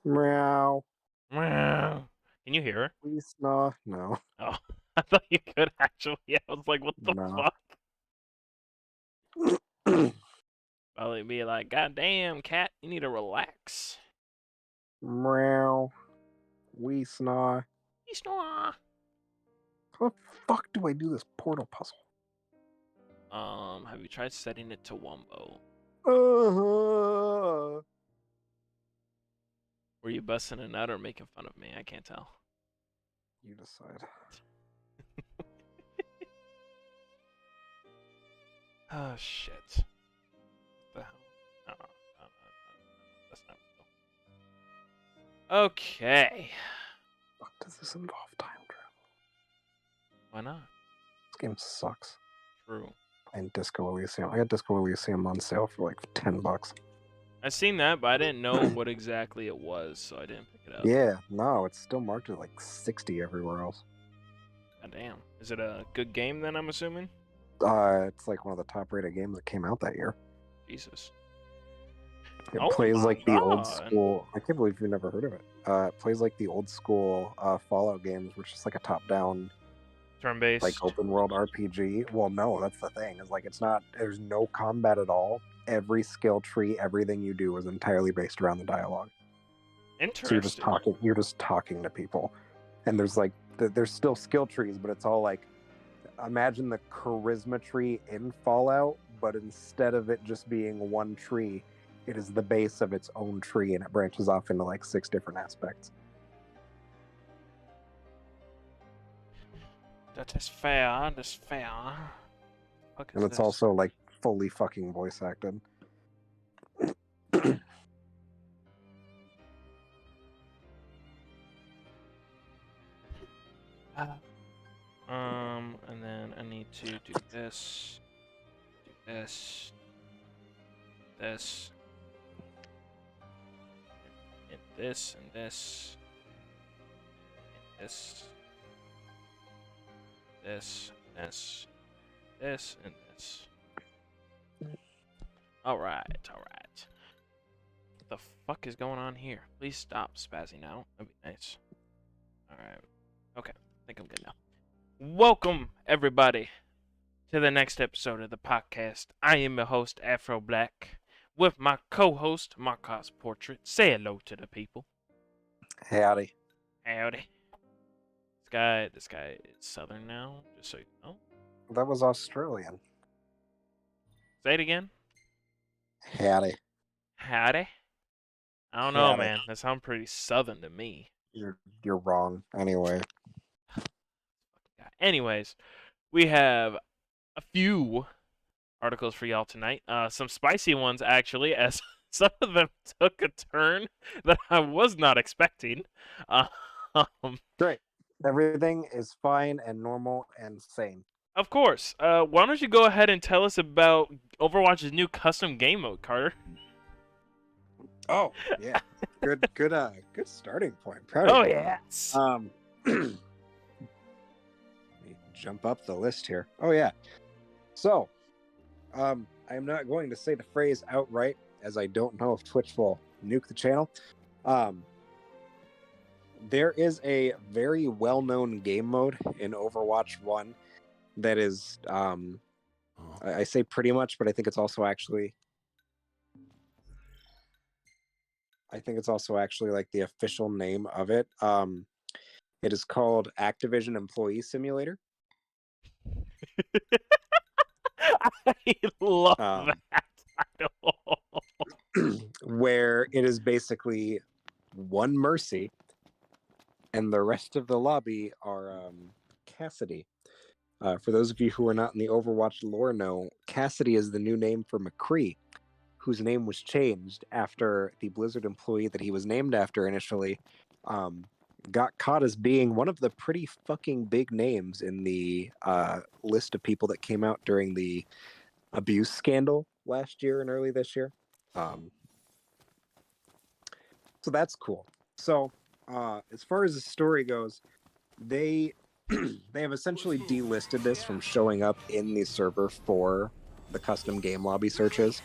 Meow. Meow. Can you hear her? Please, no. No. Oh, I thought you could actually. I was like, what the No. fuck? Probably be like, God damn, cat, you need to relax. Meow. We snaw. You snore. How the fuck do I do this portal puzzle? Have you tried setting it to Wumbo? Uh-huh. Were you busting a nut or making fun of me? I can't tell. You decide. Oh shit. What the hell? No, no, no, no, that's not real. Okay. Fuck, does this involve time travel? Why not? This game sucks. True. And Disco Elysium. I got Disco Elysium on sale for like $10. I seen that, but I didn't know what exactly it was, so I didn't pick it up. Yeah, no, it's still marked at like 60 everywhere else. God damn. Is it a good game then, I'm assuming? It's like one of the top rated games that came out that year. Jesus. It Oh plays my like the old god. school. I can't believe you've never heard of it. It plays like the old school Fallout games, which is like a top-down, Turn-based. like open world RPG. Well, no, that's the thing. Is like it's not. There's no combat at all. Every skill tree, everything you do is entirely based around the dialogue. Interesting. So you're just talking. You're just talking to people, and there's still skill trees, but it's all like, imagine the charisma tree in Fallout, but instead of it just being one tree, it is the base of its own tree, and it branches off into like 6 different aspects. That is fair. That's fair. Fuck is And it's this? also like fully fucking voice acted. And then I need to do this, this, this, and this, and this, and this, this, this, this, and this. Alright, alright. What the fuck is going on here? Please stop spazzing out. That'd be nice. Alright. Okay, I think I'm good now. Welcome, everybody, to the next episode of the podcast. I am your host, Afro Black, with my co-host, Marcos Portrait. Say hello to the people. Howdy. Howdy. This guy is Southern now, just so you know. That was Australian. Say it again. Howdy. Howdy. I don't know, Howdy. man. That sounds pretty Southern to me. You're wrong. Anyway. Anyways, we have a few articles for y'all tonight. Some spicy ones, actually, as some of them took a turn that I was not expecting. Great. Everything is fine and normal and sane. Of course. Why don't you go ahead and tell us about Overwatch's new custom game mode, Carter? Oh, yeah. Good starting point. Proud of Oh, you. yes. Let me jump up the list here. Oh yeah. So, I'm not going to say the phrase outright, as I don't know if Twitch will nuke the channel. There is a very well-known game mode in Overwatch 1 that is, I say pretty much, but I think it's also actually like the official name of it. It is called Activision Employee Simulator. I love that title. Where it is basically one Mercy, and the rest of the lobby are Cassidy. For those of you who are not in the Overwatch lore know, Cassidy is the new name for McCree, whose name was changed after the Blizzard employee that he was named after initially got caught as being one of the pretty fucking big names in the list of people that came out during the abuse scandal last year and early this year. So that's cool. So as far as the story goes, they have essentially delisted this from showing up in the server for the custom game lobby searches.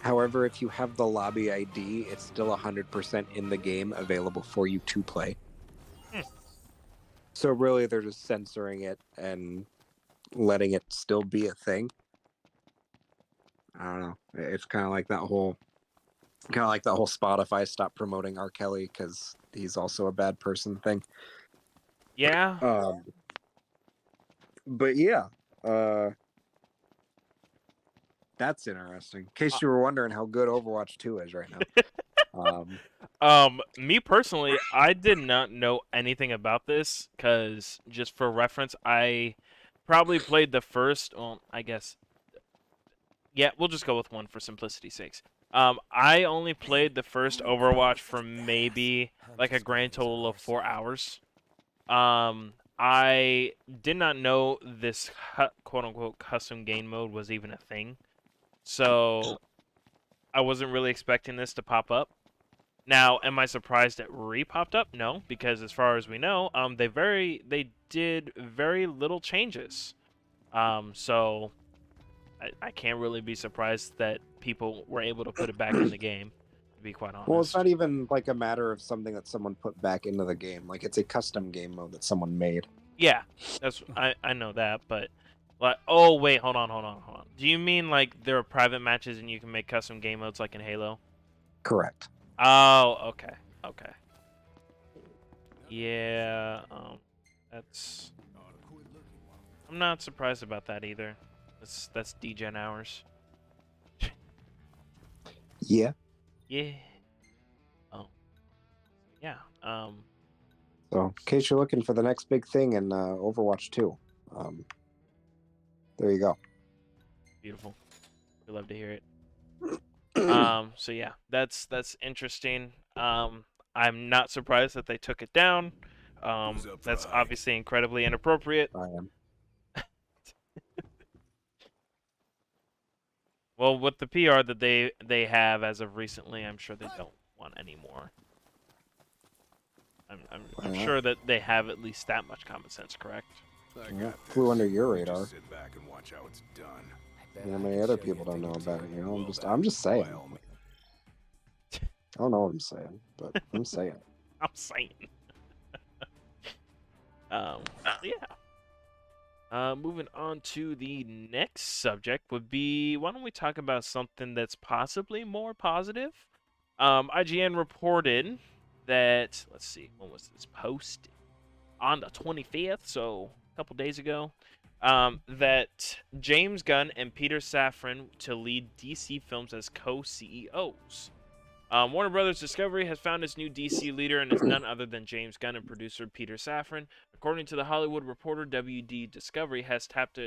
However, if you have the lobby ID, it's still 100% in the game available for you to play. So really, they're just censoring it and letting it still be a thing. I don't know. It's kind of like that whole Spotify stop promoting R. Kelly because he's also a bad person thing. Yeah. But yeah, that's interesting. In case you were wondering how good Overwatch 2 is right now. Me personally, I did not know anything about this because, just for reference, I probably played the first. Well, I guess. Yeah, we'll just go with one for simplicity's sakes. I only played the first Overwatch for maybe like a grand total of 4 hours. I did not know this quote unquote custom game mode was even a thing. So I wasn't really expecting this to pop up. Now, am I surprised it re-popped up? No, because as far as we know, they did very little changes. So I can't really be surprised that people were able to put it back in the game, to be quite honest. Well, it's not even like a matter of something that someone put back into the game. Like, it's a custom game mode that someone made. Yeah, I know that, but like, oh wait, hold on. Do you mean like there are private matches and you can make custom game modes like in Halo? Correct. Oh, okay. Yeah, that's. I'm not surprised about that either. That's degen hours. Yeah. Yeah. Oh. Yeah. So, in case you're looking for the next big thing in Overwatch 2, there you go. Beautiful. We love to hear it. So yeah, that's interesting. I'm not surprised that they took it down. That's obviously incredibly inappropriate. I am. Well, with the PR that they have as of recently, I'm sure they don't want any more. I'm sure that they have at least that much common sense, correct? Yeah, flew under your radar. Just sit back and watch how it's done. Many other people don't know about it. You know, I'm just saying. I don't know what I'm saying, but I'm saying. I'm saying. Yeah. Moving on to the next subject would be, why don't we talk about something that's possibly more positive? IGN reported that, let's see, when was this posted? On the 25th, so a couple days ago, that James Gunn and Peter Safran to lead DC films as co-CEOs. Warner Brothers Discovery has found its new DC leader and is none other than James Gunn and producer Peter Safran. According to The Hollywood Reporter, WD Discovery has tapped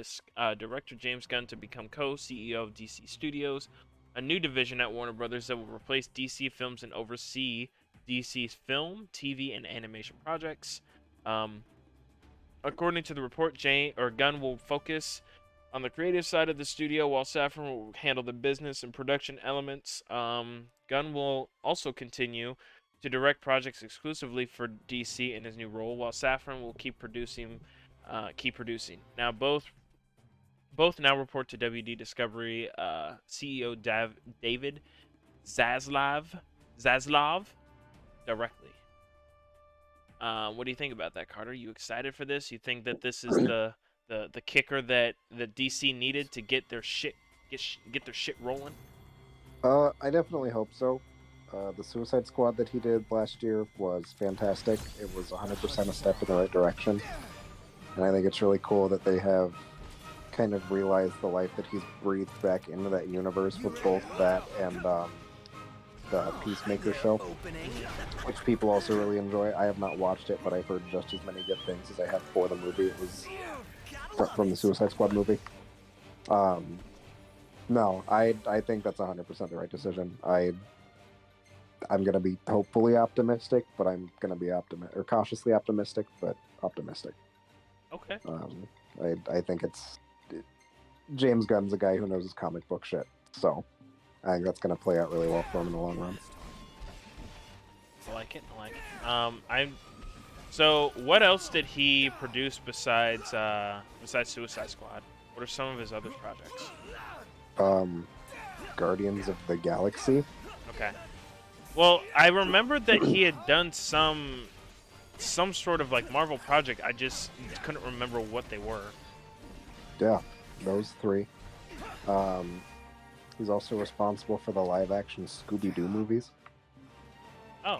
director James Gunn to become co-CEO of DC Studios, a new division at Warner Brothers that will replace DC Films and oversee DC's film, TV, and animation projects. According to the report, Gunn will focus on the creative side of the studio, while Safran will handle the business and production elements. Gunn will also continue to direct projects exclusively for DC in his new role, while Safran will keep producing. Now, both now report to WD Discovery CEO David Zaslav directly. What do you think about that, Carter? You excited for this? You think that this is the kicker that the DC needed to get their shit rolling? I definitely hope so. The Suicide Squad that he did last year was fantastic. It was 100% a step in the right direction. And I think it's really cool that they have kind of realized the life that he's breathed back into that universe with both that and the Peacemaker show, which people also really enjoy. I have not watched it, but I've heard just as many good things as I have for the movie. It was from the Suicide Squad movie. No, I think that's 100% the right decision. I'm going to be hopefully optimistic, but I'm going to be cautiously optimistic, but optimistic. Okay. I think James Gunn's a guy who knows his comic book shit, so I think that's going to play out really well for him in the long run. I like it. So, what else did he produce besides Suicide Squad? What are some of his other projects? Guardians of the Galaxy. Okay. Well, I remembered that he had done some sort of like Marvel project. I just couldn't remember what they were. Yeah, those three. He's also responsible for the live-action Scooby-Doo movies. Oh.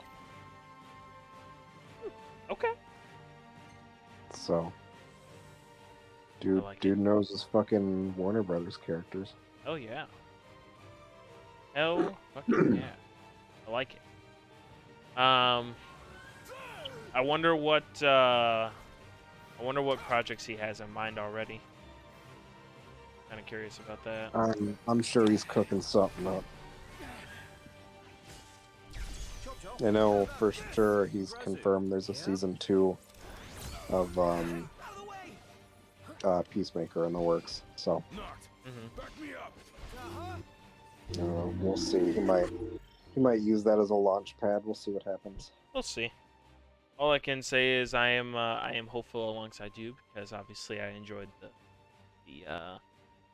Okay. So, dude, like dude knows his fucking Warner Brothers characters. Oh yeah. Hell fucking yeah. I like it. I wonder what projects he has in mind already. Kind of curious about that. I'm sure he's cooking something up. I know for sure he's confirmed there's a season 2 of Peacemaker in the works. So we'll see. He might use that as a launch pad. We'll see what happens. We'll see. All I can say is I am hopeful alongside you because obviously I enjoyed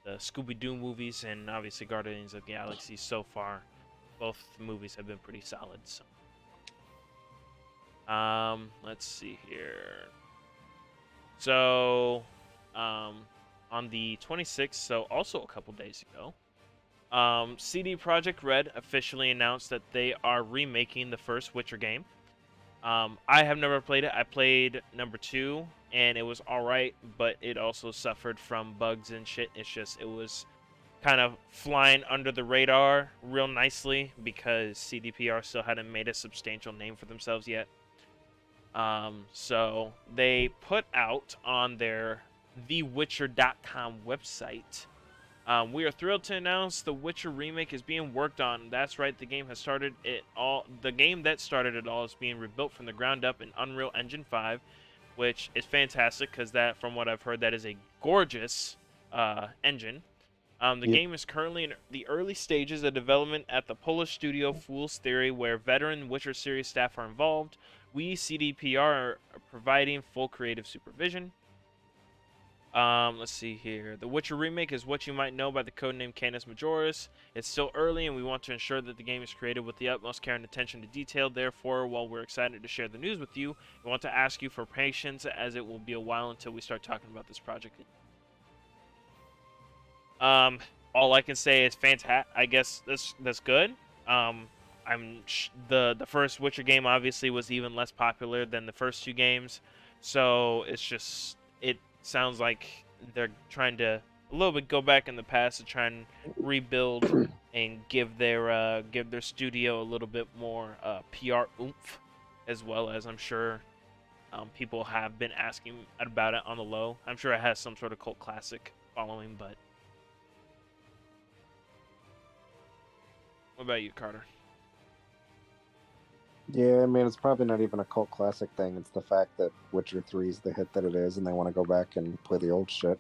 the Scooby-Doo movies and obviously Guardians of the Galaxy so far. Both movies have been pretty solid. So, let's see here. So, on the 26th, so also a couple days ago, CD Projekt Red officially announced that they are remaking the first Witcher game. I have never played it. I played number 2, and it was alright, but it also suffered from bugs and shit. It was kind of flying under the radar real nicely because CDPR still hadn't made a substantial name for themselves yet. So they put out on their thewitcher.com website. We are thrilled to announce the Witcher remake is being worked on. That's right, the game has started it all. The game that started it all is being rebuilt from the ground up in Unreal Engine 5, which is fantastic because that, from what I've heard, that is a gorgeous engine. The game is currently in the early stages of development at the Polish studio Fool's Theory, where veteran Witcher series staff are involved. We, CDPR, are providing full creative supervision. Let's see here. The Witcher remake is what you might know by the codename Canis Majoris. It's still early, and we want to ensure that the game is created with the utmost care and attention to detail. Therefore, while we're excited to share the news with you, we want to ask you for patience, as it will be a while until we start talking about this project. All I can say is fantastic. I guess that's good. The first Witcher game obviously was even less popular than the first 2 games, so it sounds like they're trying to a little bit go back in the past to try and rebuild and give their studio a little bit more PR oomph, as well as I'm sure people have been asking about it on the low. I'm sure it has some sort of cult classic following, but what about you, Carter? Yeah, I mean, it's probably not even a cult classic thing. It's the fact that Witcher 3 is the hit that it is, and they want to go back and play the old shit.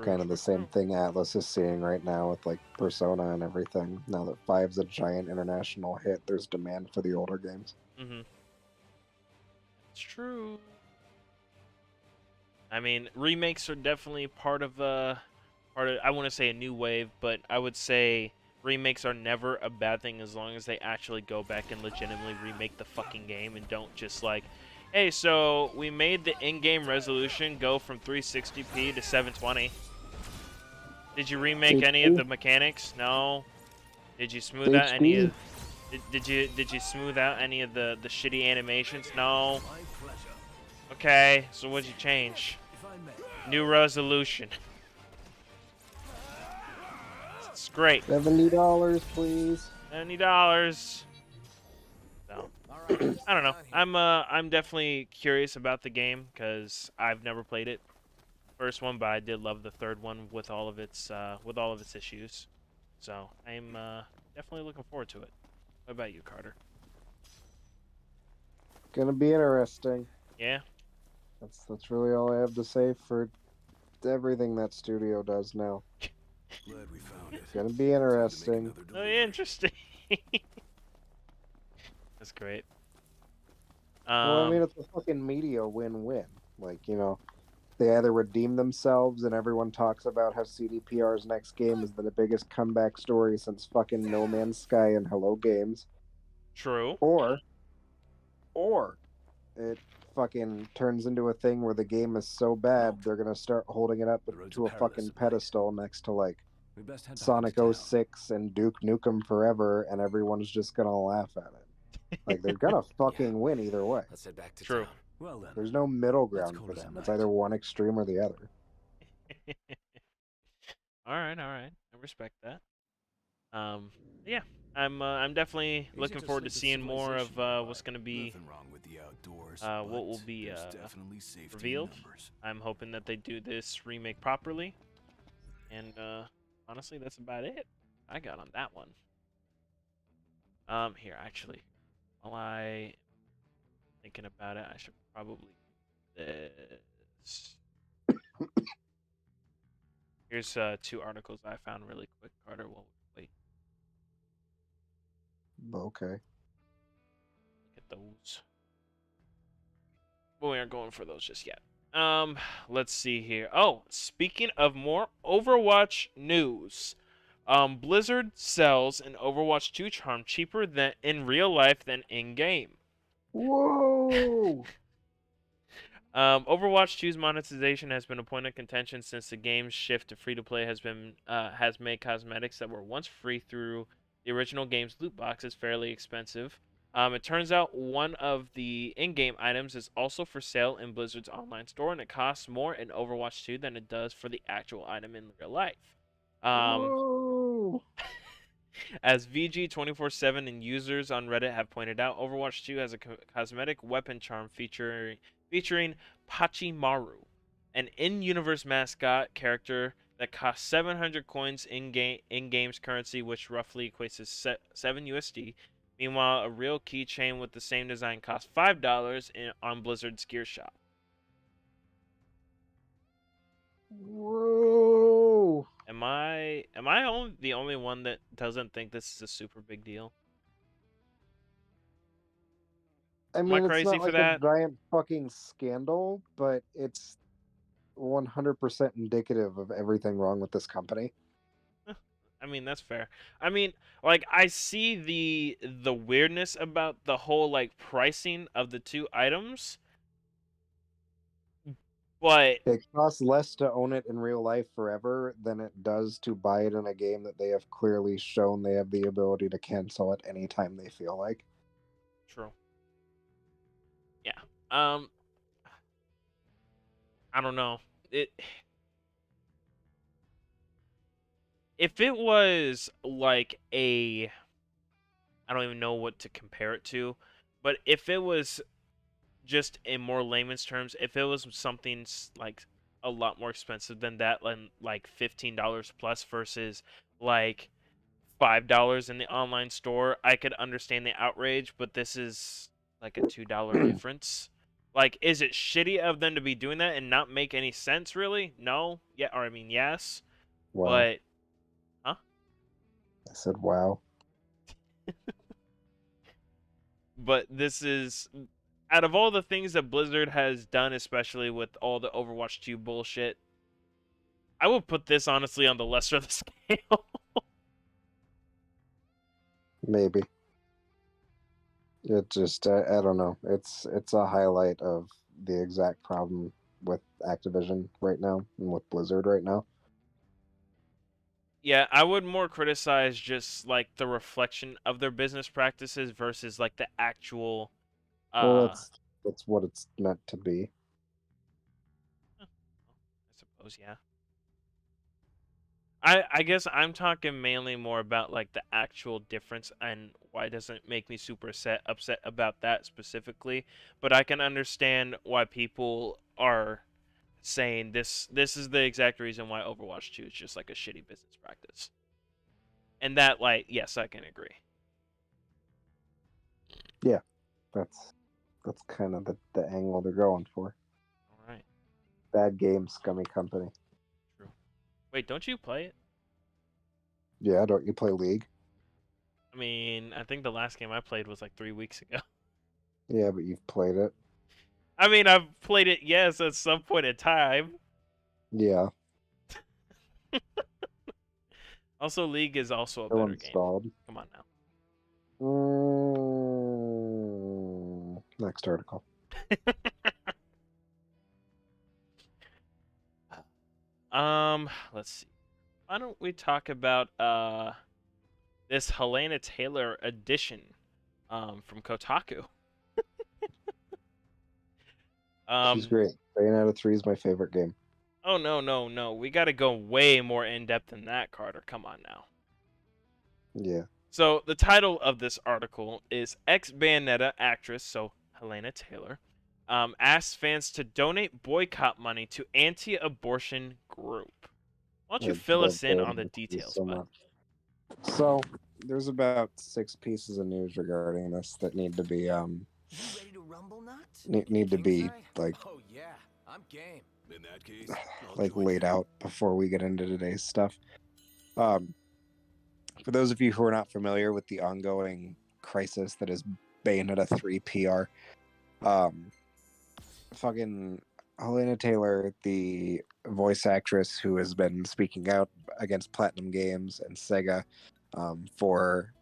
Kind of the same thing Atlas is seeing right now with, like, Persona and everything. Now that 5's a giant international hit, there's demand for the older games. Mm-hmm. It's true. I mean, remakes are definitely part of I want to say a new wave, but I would say remakes are never a bad thing as long as they actually go back and legitimately remake the fucking game and don't just like, hey, so we made the in-game resolution go from 360p to 720. Did you remake any of the mechanics? No. Did you smooth out any of? Did you smooth out any of the shitty animations? No. Okay, so what'd you change? New resolution. It's great. $70, please. $70. So, I don't know. I'm definitely curious about the game because I've never played it. First one, but I did love the third one with all of its issues. So I'm definitely looking forward to it. What about you, Carter? Gonna be interesting. Yeah. That's really all I have to say for everything that studio does now. Glad we found it. Gonna be interesting. Oh, interesting. That's great. Well, I mean, it's a fucking media win-win. Like, you know, They either redeem themselves and everyone talks about how CDPR's next game is the biggest comeback story since fucking No Man's Sky and Hello Games, True. or it fucking turns into a thing where the game is so bad they're gonna start holding it up The roads to are a perilous fucking at night. pedestal next to like We best head back Sonic into town. 06 and Duke Nukem Forever, and everyone's just gonna laugh at it. Like they're gonna fucking win either way. Let's head back to True. town. Well then. There's no middle Let's ground call for this a them. It's night. either one extreme or the other. All right. I respect that. Yeah, I'm definitely Easy looking to forward to slip with seeing more of civilization, what's but gonna be nothing wrong with the outdoors, what will but be there's definitely safety in revealed. numbers. I'm hoping that they do this remake properly, and honestly, that's about it I got on that one. Here actually, while I thinking about it, I should probably do this. Here's 2 articles I found really quick, Carter. Well, wait, Okay. look at those. But we aren't going for those just yet. Let's see here. Oh, speaking of more Overwatch news. Blizzard sells an Overwatch 2 charm cheaper than in real life than in game. Whoa! Overwatch 2's monetization has been a point of contention since the game's shift to free-to-play has made cosmetics that were once free through the original game's loot boxes fairly expensive. It turns out one of the in-game items is also for sale in Blizzard's online store, and it costs more in Overwatch 2 than it does for the actual item in real life. Whoa! As VG247 and users on Reddit have pointed out, Overwatch 2 has a cosmetic weapon charm featuring Pachimaru, an in-universe mascot character that costs 700 coins in-game's currency, which roughly equates to 7 USD. Meanwhile, a real keychain with the same design costs $5 on Blizzard's gear shop. Whoa! Am I the only one that doesn't think this is a super big deal? I I mean, it's crazy not for like that? a giant fucking scandal, but it's 100% indicative of everything wrong with this company. I mean, that's fair. I mean, like I see the weirdness about the whole like pricing of the 2 items, but It costs less to own it in real life forever than it does to buy it in a game that they have clearly shown they have the ability to cancel at any time they feel like. true. Yeah. Um I don't know. If it was like I don't even know what to compare it to, but if it was just in more layman's terms, if it was something like a lot more expensive than that, like $15 plus versus like $5 in the online store, I could understand the outrage, but this is like a $2 difference. Like, is it shitty of them to be doing that and not make any sense, really? No. Yeah, or I mean, yes. Wow. But, huh? I said, wow. But this is, out of all the things that Blizzard has done, especially with all the Overwatch 2 bullshit, I would put this honestly on the lesser of the scale. Maybe. It just, I don't know. It's a highlight of the exact problem with Activision right now and with Blizzard right now. Yeah, I would more criticize just like the reflection of their business practices versus like the actual Well, I it's what it's meant to be. suppose, yeah. I guess I'm talking mainly more about like the actual difference and why it doesn't make me super upset about that specifically, but I can understand why people are saying this is the exact reason why Overwatch 2 is just like a shitty business practice. And that, like, yes, I can agree. Yeah, that's kind of the angle they're going for. All right. Bad game, scummy company. True. Wait, don't you play it? Yeah, don't you play League? I mean, I think the last game I played was like 3 weeks ago. Yeah, but you've played it. I mean, I've played it, yes, at some point in time. Yeah. Also, League is also a Still better game. installed. Come on now. Next article. Let's see. Why don't we talk about this Helena Taylor edition from Kotaku? She's great. Bayonetta 3 is my favorite game. Oh no. We got to go way more in depth than that, Carter. Come on now. Yeah. So the title of this article is ex-Bayonetta actress, so Helena Taylor, asks fans to donate boycott money to anti-abortion group. Why don't you fill us in on the details, so bud? much. So there's about 6 pieces of news regarding this that need to be You ready to rumble, nuts? need to be Kingside? like Oh yeah, I'm game. In that case, I'll like join laid you. out before we get into today's stuff. For those of you who are not familiar with the ongoing crisis that is Bayonetta 3 PR, fucking Helena Taylor, the voice actress who has been speaking out against Platinum Games and Sega for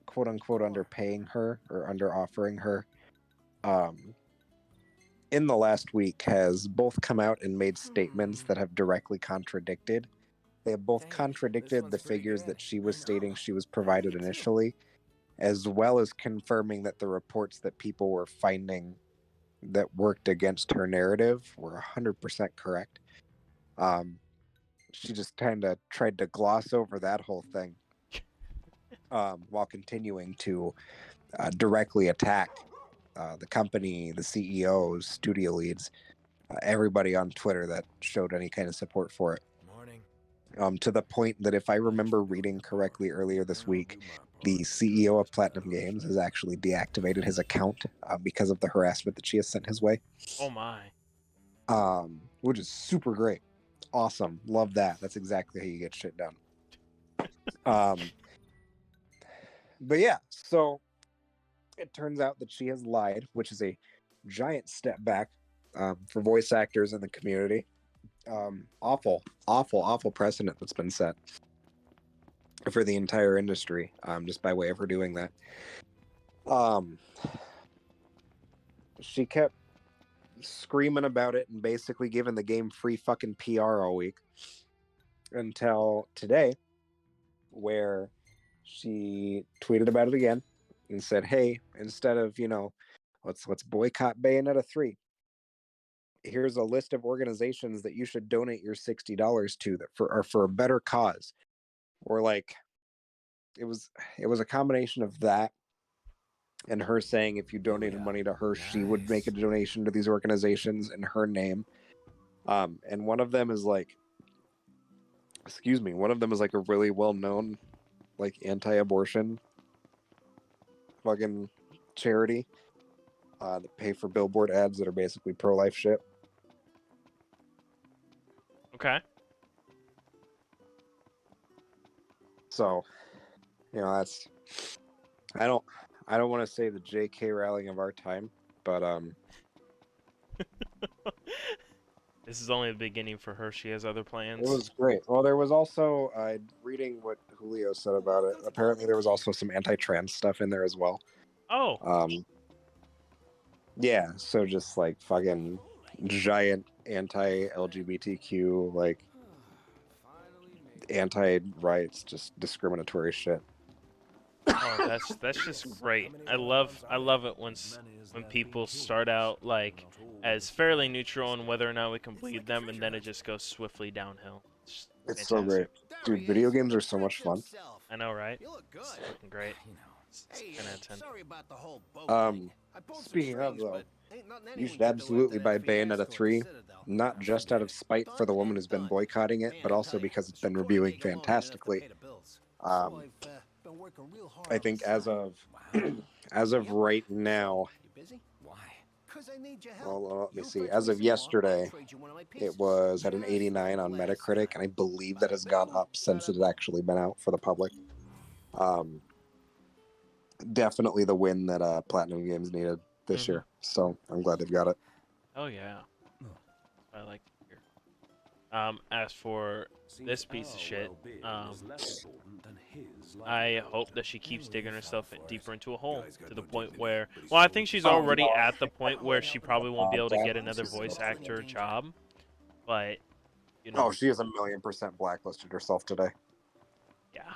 quote unquote underpaying her or under offering her, in the last week has both come out and made statements that have directly contradicted. They have both Dang, this contradicted one's the pretty figures good. that she was I know. stating she was I provided like it too. initially, as well as confirming that the reports that people were finding that worked against her narrative were 100% correct. She just kind of tried to gloss over that whole thing while continuing to directly attack the company, the CEOs, studio leads, everybody on Twitter that showed any kind of support for it. Morning. To the point that if I remember reading correctly earlier this week, the CEO of Platinum Games has actually deactivated his account because of the harassment that she has sent his way. Oh my. Which is super great. Awesome. Love that. That's exactly how you get shit done. But yeah, so it turns out that she has lied, which is a giant step back for voice actors in the community. Awful precedent that's been set for the entire industry, just by way of her doing that. She kept screaming about it and basically giving the game free fucking PR all week until today, where she tweeted about it again and said, "Hey, instead of let's boycott Bayonetta 3. Here's a list of organizations that you should donate your $60 to that for a better cause." Or like, it was a combination of that and her saying if you donated money to her, she would make a donation to these organizations in her name. And one of them is like, a really well-known like anti-abortion fucking charity that pay for billboard ads that are basically pro-life shit. Okay. So, that's, I don't want to say the JK Rowling of our time, but This is only the beginning for her. She has other plans. it was great. Well, there was also, reading what Julio said about it, apparently there was also some anti-trans stuff in there as well. Oh. Yeah, so just like fucking giant anti-LGBTQ, like anti-rights, just discriminatory shit. Oh, that's just great. I love it when people start out like as fairly neutral on whether or not we can bleed them, and then it just goes swiftly downhill. It's so great, dude. Video games are so much fun. I know, right? It's fucking great. It's 10 out of 10. Sorry about the whole boat thing. Speaking of though, you should absolutely buy Bayonetta 3, not just out of spite for the woman who's been boycotting it, but also because it's been reviewing fantastically. I think as of right now, well, let me see. As of yesterday, it was at an 89 on Metacritic, and I believe that has gone up since it had actually been out for the public. Definitely the win that Platinum Games needed this year, so I'm glad they've got it. Oh yeah. I like to hear. As for this piece of shit, I hope that she keeps digging herself deeper into a hole to the point where, well, I think she's already at the point where she probably won't be able to get another voice actor job, but you know, Oh, she is 1,000,000% blacklisted herself today. yeah,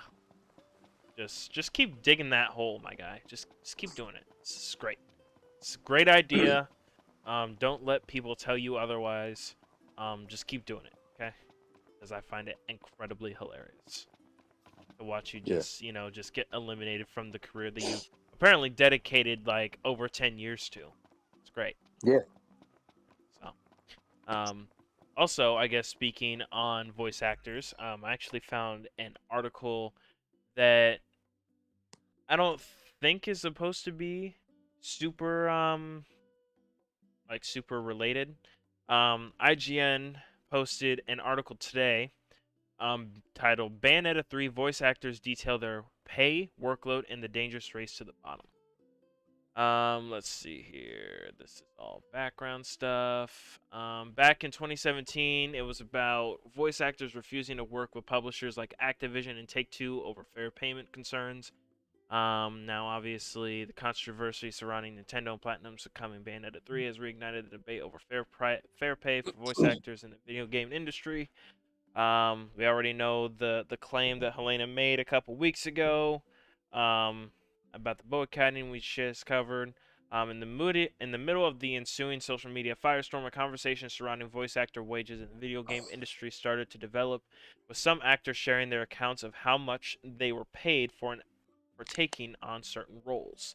just keep digging that hole, my guy. Just keep doing it. It's great. It's a great idea. Don't let people tell you otherwise. Just keep doing it, okay? Because I find it incredibly hilarious to watch you just, just get eliminated from the career that you apparently dedicated like over 10 years to. It's great. Yeah. So, also, I guess speaking on voice actors, I actually found an article that I don't think is supposed to be super like super related. IGN posted an article today titled Bayonetta 3 voice actors detail their pay, workload, and the dangerous race to the bottom. Let's see here. This is all background stuff. Back in 2017, it was about voice actors refusing to work with publishers like Activision and Take-Two over fair payment concerns. Now, obviously, the controversy surrounding Nintendo and Platinum's upcoming Bayonetta 3 has reignited the debate over fair pay for voice actors in the video game industry. We already know the claim that Helena made a couple weeks ago about the boycotting we just covered. In the middle of the ensuing social media firestorm, a conversation surrounding voice actor wages in the video game industry started to develop, with some actors sharing their accounts of how much they were paid for taking on certain roles.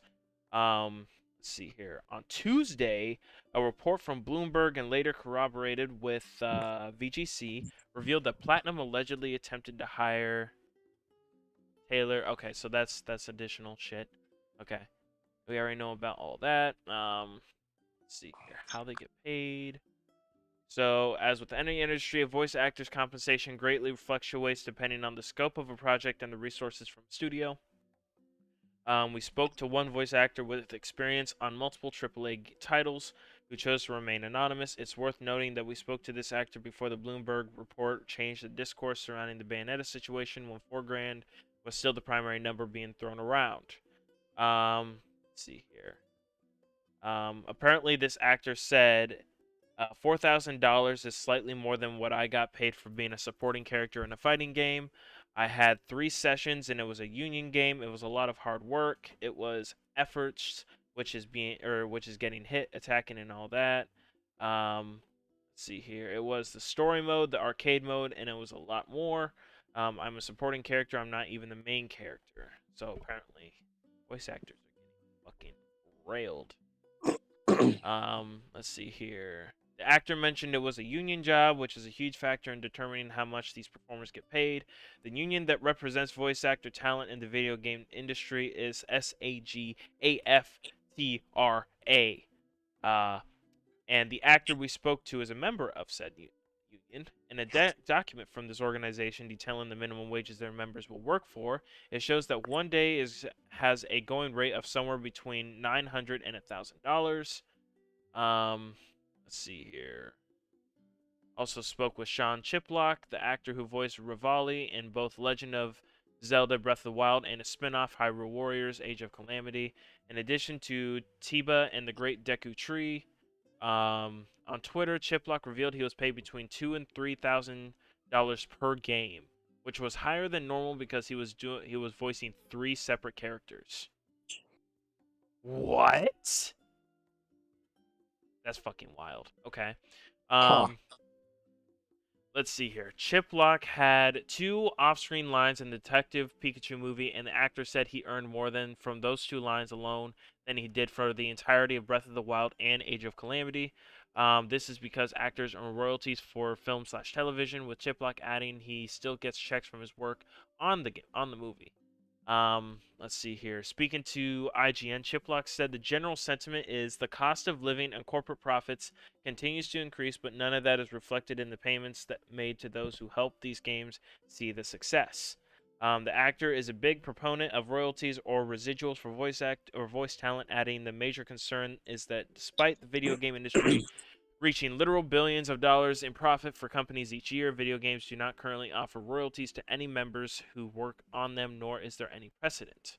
Let's see here. On Tuesday, a report from Bloomberg and later corroborated with VGC revealed that Platinum allegedly attempted to hire Taylor. Okay, so that's additional shit. Okay, we already know about all that. Let's see here. How they get paid. So, as with any industry, a voice actor's compensation greatly fluctuates depending on the scope of a project and the resources from the studio. We spoke to one voice actor with experience on multiple AAA titles who chose to remain anonymous. It's worth noting that we spoke to this actor before the Bloomberg report changed the discourse surrounding the Bayonetta situation when $4,000 was still the primary number being thrown around. Let's see here. Apparently, this actor said $4,000 is slightly more than what I got paid for being a supporting character in a fighting game. I had 3 sessions and it was a union game. It was a lot of hard work. It was efforts, which is getting hit, attacking, and all that. Let's see here. It was the story mode, the arcade mode, and it was a lot more. I'm a supporting character. I'm not even the main character. So apparently, voice actors are getting fucking railed. Let's see here. The actor mentioned it was a union job, which is a huge factor in determining how much these performers get paid. The union that represents voice actor talent in the video game industry is SAG-AFTRA. And the actor we spoke to is a member of said union. In a document from this organization detailing the minimum wages their members will work for, it shows that one day has a going rate of somewhere between $900 and $1,000. Let's see here. Also spoke with Sean Chiplock, the actor who voiced Rivali in both Legend of Zelda Breath of the Wild and a spin-off Hyrule Warriors Age of Calamity. In addition to Tiba and the Great Deku Tree. On Twitter, Chiplock revealed he was paid between $2,000 and $3,000 per game, which was higher than normal because he was voicing 3 separate characters. What? That's fucking wild. Okay. Let's see here. Chiplock had 2 off-screen lines in the Detective Pikachu movie, and the actor said he earned more from those 2 lines alone than he did for the entirety of Breath of the Wild and Age of Calamity. This is because actors earn royalties for film/television, with Chiplock adding he still gets checks from his work on the movie. Let's see here. Speaking to IGN, Chiplock said the general sentiment is the cost of living and corporate profits continues to increase, but none of that is reflected in the payments that made to those who help these games see the success. The actor is a big proponent of royalties or residuals for voice talent, adding the major concern is that despite the video game industry reaching literal billions of dollars in profit for companies each year. Video games do not currently offer royalties to any members who work on them, nor is there any precedent.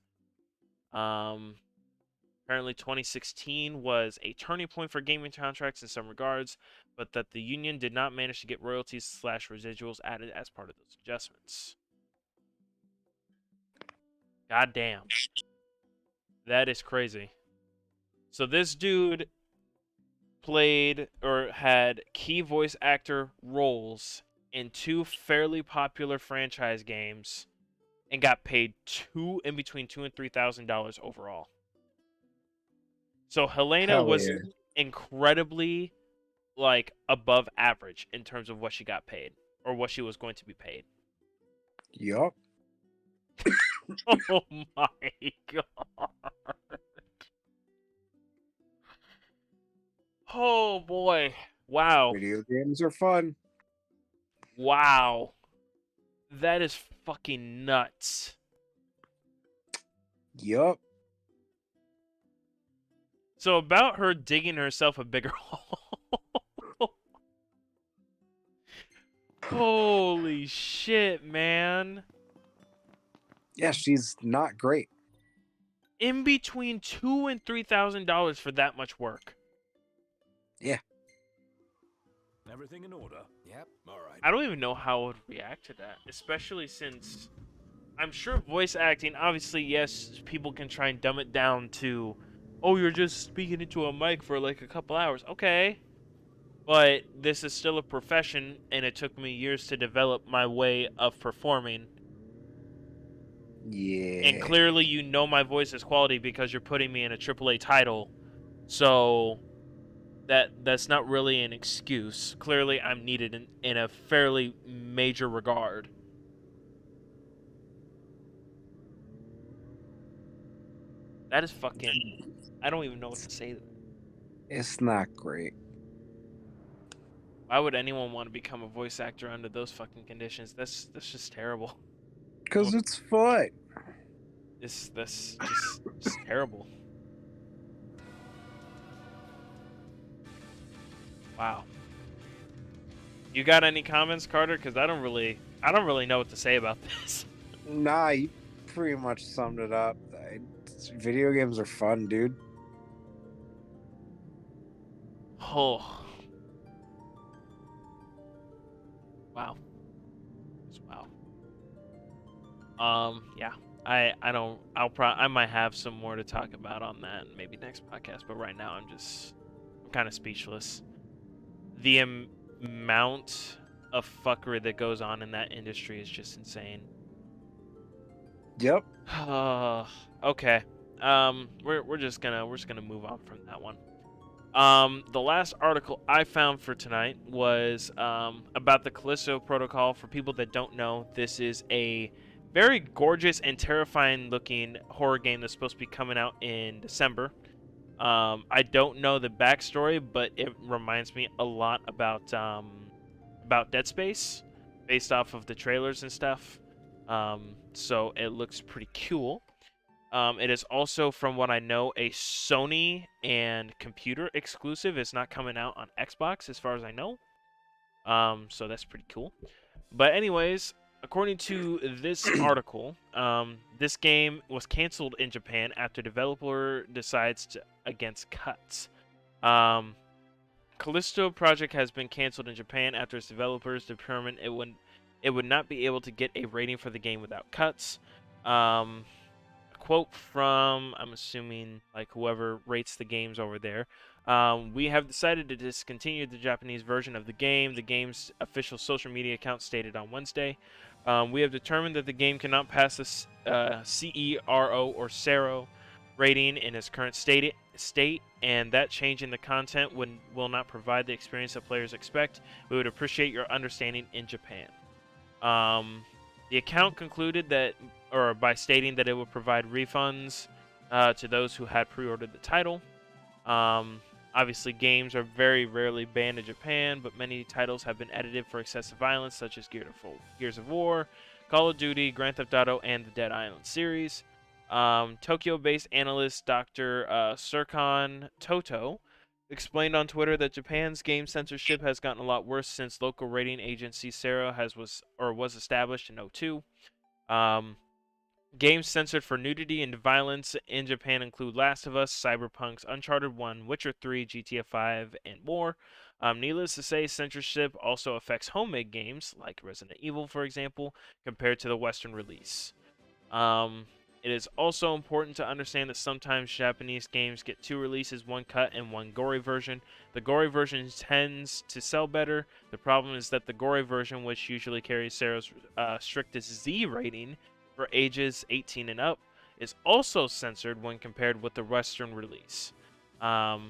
Apparently 2016 was a turning point for gaming contracts in some regards, but that the union did not manage to get royalties / residuals added as part of those adjustments. God damn. That is crazy. So this dude played or had key voice actor roles in 2 fairly popular franchise games and got paid between $2,000 and $3,000 overall. So Helena Hell was yeah. incredibly above average in terms of what she got paid or what she was going to be paid. Yup. Oh my god. Oh boy. Wow. Video games are fun. Wow. That is fucking nuts. Yup. So about her digging herself a bigger hole. Holy shit, man. Yeah, she's not great. In between $2,000 and $3,000 for that much work. Yeah. Everything in order? Yep. All right. I don't even know how I would react to that, especially since I'm sure voice acting, obviously, yes, people can try and dumb it down to, oh, you're just speaking into a mic for like a couple hours. Okay. But this is still a profession, and it took me years to develop my way of performing. Yeah. And clearly you know my voice is quality because you're putting me in a AAA title. So that's not really an excuse. Clearly I'm needed in a fairly major regard. That is fucking... I don't even know what to say to that. It's not great. Why would anyone want to become a voice actor under those fucking conditions? That's just terrible. Because it's fun. That's just terrible. Wow. You got any comments, Carter? Because I don't really know what to say about this. Nah, you pretty much summed it up. Video games are fun, dude. Oh. Wow. Just wow. Yeah. I might have some more to talk about on that maybe next podcast, but right now I'm kind of speechless. The amount of fuckery that goes on in that industry is just insane. Yep. Okay. We're just gonna move on from that one. The last article I found for tonight was about the Calisto protocol. For people that don't know, this is a very gorgeous and terrifying looking horror game that's supposed to be coming out in December. I don't know the backstory, but it reminds me a lot about Dead Space, based off of the trailers and stuff. So it looks pretty cool. It is also, from what I know, a Sony and computer exclusive. It's not coming out on Xbox, as far as I know. So that's pretty cool. But anyways, according to this article, this game was canceled in Japan after developer decides against cuts. Calisto project has been canceled in Japan after its developers determined it would not be able to get a rating for the game without cuts. Quote from, I'm assuming, like, whoever rates the games over there. We have decided to discontinue the Japanese version of the game. The game's official social media account stated on Wednesday. We have determined that the game cannot pass the CERO or CERO rating in its current state, and that change in the content will not provide the experience that players expect. We would appreciate your understanding in Japan. The account concluded by stating that it would provide refunds to those who had pre-ordered the title. Obviously, games are very rarely banned in Japan, but many titles have been edited for excessive violence, such as Gears of War, Call of Duty, Grand Theft Auto, and the Dead Island series. Tokyo-based analyst Dr. Serkan Toto explained on Twitter that Japan's game censorship has gotten a lot worse since local rating agency Sarah was established in '02. Games censored for nudity and violence in Japan include Last of Us, Cyberpunk's Uncharted 1, Witcher 3, GTA 5, and more. Needless to say, censorship also affects homemade games, like Resident Evil, for example, compared to the Western release. It is also important to understand that sometimes Japanese games get two releases, one cut and one gory version. The gory version tends to sell better. The problem is that the gory version, which usually carries Sarah's strictest Z rating, for ages 18 and up, is also censored when compared with the Western release. Let's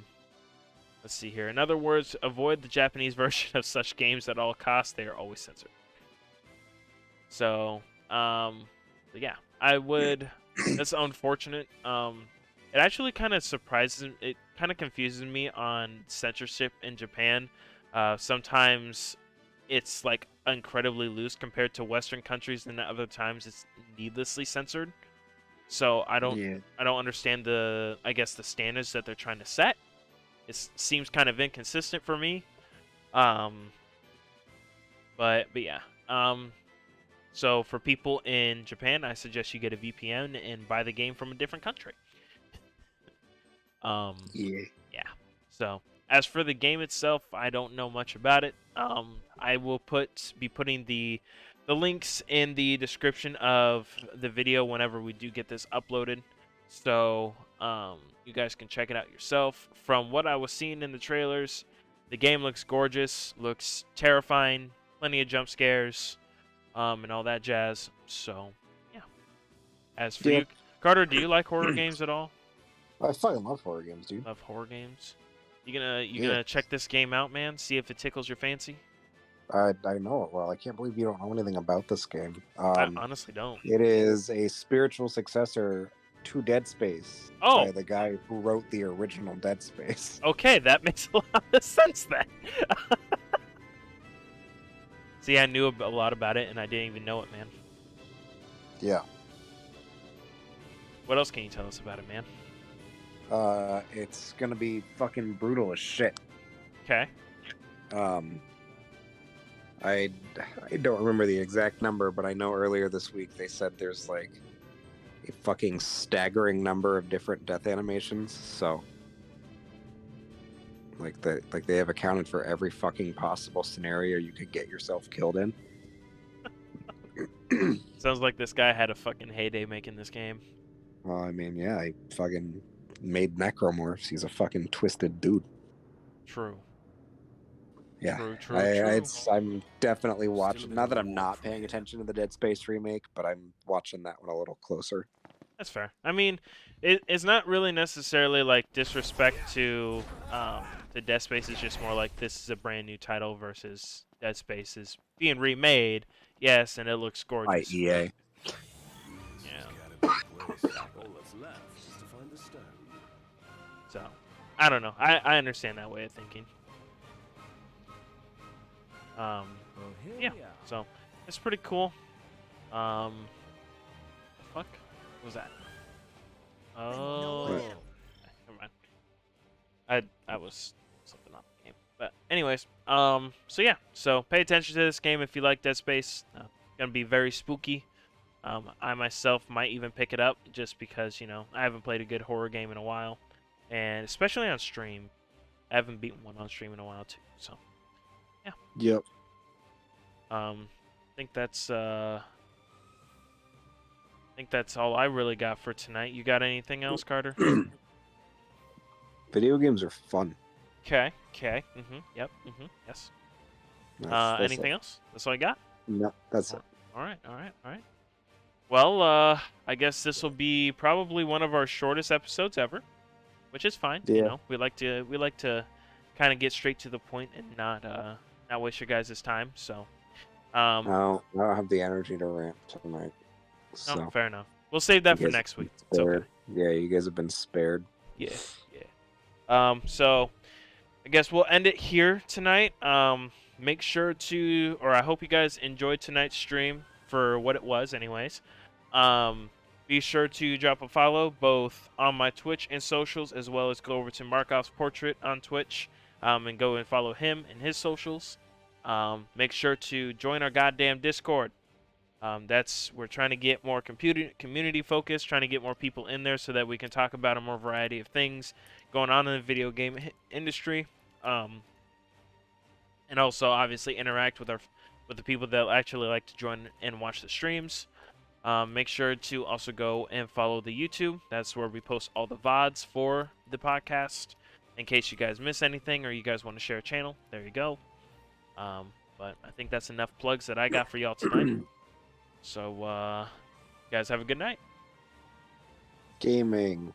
see here. In other words, avoid the Japanese version of such games at all costs. They are always censored. So, yeah, I would. That's unfortunate. It actually kind of it kind of confuses me on censorship in Japan. Sometimes it's like incredibly loose compared to Western countries, and other times it's needlessly censored. So I don't understand the standards that they're trying to set. It seems kind of inconsistent for me. But yeah. So for people in Japan, I suggest you get a VPN and buy the game from a different country. Yeah. So as for the game itself, I don't know much about it. I will be putting the links in the description of the video whenever we do get this uploaded. So you guys can check it out yourself. From what I was seeing in the trailers, the game looks gorgeous, looks terrifying, plenty of jump scares, and all that jazz. So yeah. As for you, Carter, do you like horror games at all? I fucking love horror games, dude. Love horror games. You gonna check this game out, man? See if it tickles your fancy? I know it well. I can't believe you don't know anything about this game. I honestly don't. It is a spiritual successor to Dead Space by the guy who wrote the original Dead Space. Okay, that makes a lot of sense then. See, I knew a lot about it, and I didn't even know it, man. Yeah. What else can you tell us about it, man? It's gonna be fucking brutal as shit. Okay. I don't remember the exact number, but I know earlier this week they said there's like a fucking staggering number of different death animations. So, like they have accounted for every fucking possible scenario you could get yourself killed in. Sounds like this guy had a fucking heyday making this game. Well, I mean, yeah, he fucking made necromorphs. He's a fucking twisted dude. True. Yeah, True. I'm definitely watching. Not that I'm not paying attention to the Dead Space remake, but I'm watching that one a little closer. That's fair. I mean, it's not really necessarily like disrespect to Dead Space. It's just more like this is a brand new title versus Dead Space is being remade. Yes, and it looks gorgeous. By EA. Yeah. So, I don't know. I understand that way of thinking. Yeah, so it's pretty cool. The fuck? What was that? Oh, never mind. I was something on the game. But anyways, so yeah, so pay attention to this game if you like Dead Space. Gonna be very spooky. I myself might even pick it up just because, you know, I haven't played a good horror game in a while, and especially on stream. I haven't beaten one on stream in a while too. So yeah. Yep. I think that's all I really got for tonight. You got anything else, Carter? Video games are fun. Okay. Yep. Yes. That's Anything it. else? That's all I got? No, that's it. All right. Well, I guess this will be probably one of our shortest episodes ever, which is fine. Yeah. You know, we like to kind of get straight to the point and not waste your guys' time. So, I don't have the energy to rant tonight. So no, fair enough. We'll save that for next week. It's okay. Yeah, you guys have been spared. Yeah. So I guess we'll end it here tonight. Make sure to, or I hope you guys enjoyed tonight's stream for what it was anyways. Be sure to drop a follow both on my Twitch and socials, as well as go over to Markov's Portrait on Twitch and go and follow him and his socials. Make sure to join our goddamn Discord. We're trying to get more community focused, trying to get more people in there so that we can talk about a more variety of things going on in the video game industry, and also obviously interact with the people that actually like to join and watch the streams. Make sure to also go and follow the YouTube. That's where we post all the VODs for the podcast. In case you guys miss anything or you guys want to share a channel, there you go. But I think that's enough plugs that I got for y'all tonight. So, you guys have a good night. Gaming.